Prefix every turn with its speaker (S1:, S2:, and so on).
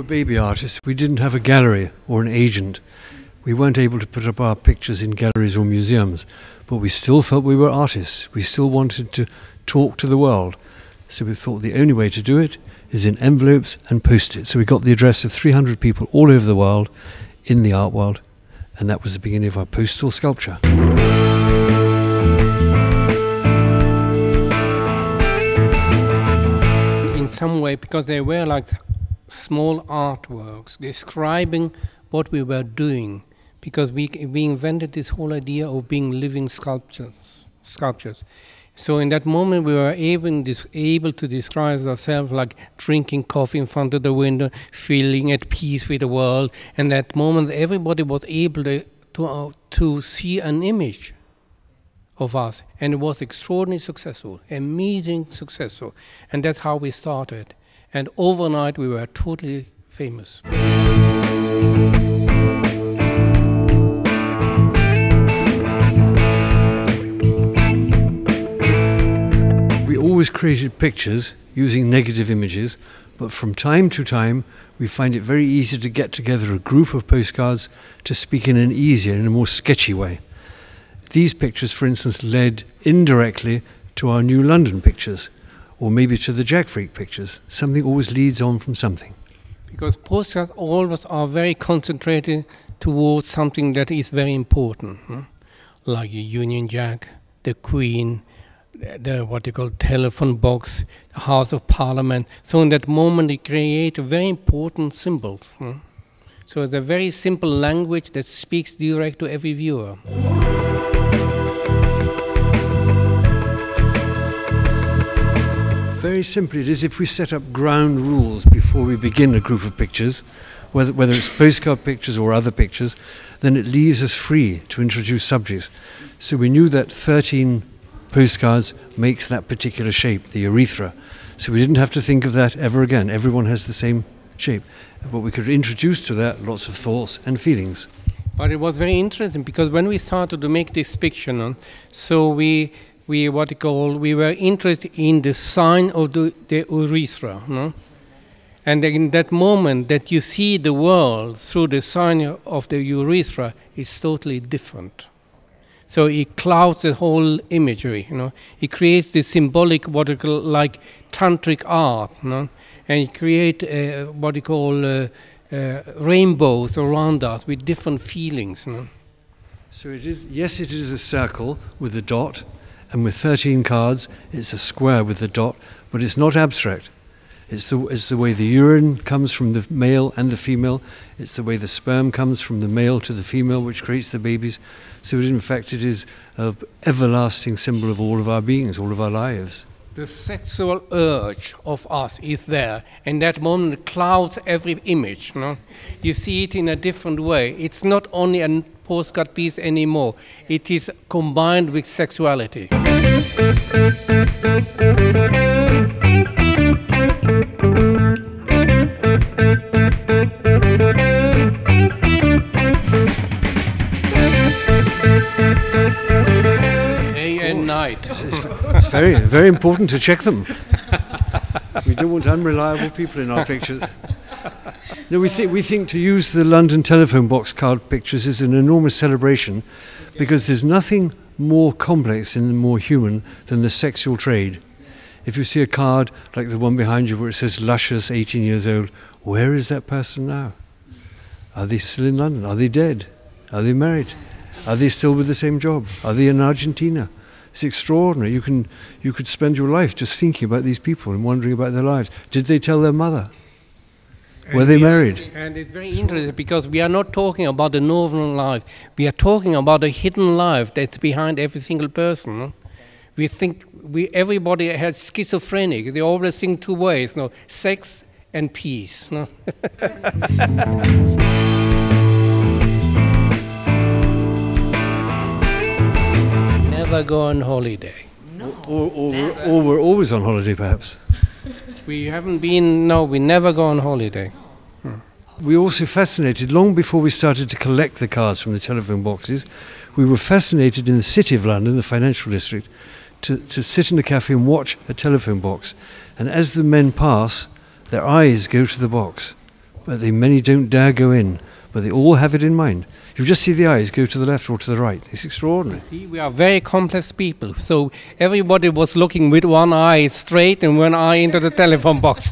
S1: baby artists, we didn't have a gallery or an agent. We weren't able to put up our pictures in galleries or museums, but we still felt we were artists. We still wanted to talk to the world. So we thought the only way to do it is in envelopes and post it. So we got the address of 300 people all over the world, in the art world, and that was the beginning of our postal sculpture.
S2: In some way, because they were like small artworks describing what we were doing, because we invented this whole idea of being living sculptures. So in that moment we were able to describe ourselves like drinking coffee in front of the window, feeling at peace with the world, and that moment everybody was able to see an image of us, and it was extraordinarily successful, amazing successful, and that's how we started. And overnight we were totally famous.
S1: We always created pictures using negative images, but from time to time we find it very easy to get together a group of postcards to speak in an easier, in a more sketchy way. These pictures, for instance, led indirectly to our new London pictures, or maybe to the Jack Freak pictures. Something always leads on from something.
S2: Because postcards always are very concentrated towards something that is very important, like a Union Jack, the Queen, the what they call telephone box, the House of Parliament. So in that moment they create very important symbols. So it's a very simple language that speaks direct to every viewer.
S1: Very simply, it is if we set up ground rules before we begin a group of pictures, whether it's postcard pictures or other pictures, then it leaves us free to introduce subjects. So we knew that 13 postcards makes that particular shape, the urethra. So we didn't have to think of that ever again. Everyone has the same shape. But we could introduce to that lots of thoughts and feelings.
S2: But it was very interesting because when we started to make this picture, so we were interested in the sign of the urethra, and in that moment that you see the world through the sign of the urethra is totally different. So it clouds the whole imagery, It creates this symbolic, what we call like tantric art, and it creates what we call rainbows around us with different feelings.
S1: So it is, yes, it is a circle with a dot. And with 13 cards, it's a square with the dot, but it's not abstract. It's the way the urine comes from the male and the female. It's the way the sperm comes from the male to the female, which creates the babies. So in fact, it is an everlasting symbol of all of our beings, all of our lives.
S2: The sexual urge of us is there, and that moment it clouds every image. You see it in a different way. It's not only a postcard piece anymore. It is combined with sexuality. Day and night.
S1: It's very, very important to check them. We don't want unreliable people in our pictures. No, we think to use the London telephone box card pictures is an enormous celebration because there's nothing more complex and more human than the sexual trade. If you see a card like the one behind you where it says luscious, 18 years old, where is that person now? Are they still in London? Are they dead? Are they married? Are they still with the same job? Are they in Argentina? It's extraordinary. You could spend your life just thinking about these people and wondering about their lives. Did they tell their mother? Were they married?
S2: And it's very interesting because we are not talking about the normal life. We are talking about a hidden life that's behind every single person. We think everybody has schizophrenic. They always think two ways, sex and peace. Never go on holiday.
S1: No, or we're always on holiday, perhaps.
S2: We haven't been, no, we never go on holiday.
S1: We were also fascinated, long before we started to collect the cards from the telephone boxes, we were fascinated in the city of London, the financial district, to sit in a cafe and watch a telephone box. And as the men pass, their eyes go to the box. but many don't dare go in, but they all have it in mind. You just see the eyes go to the left or to the right. It's extraordinary.
S2: See, we are very complex people, so everybody was looking with one eye straight and one eye into the telephone box.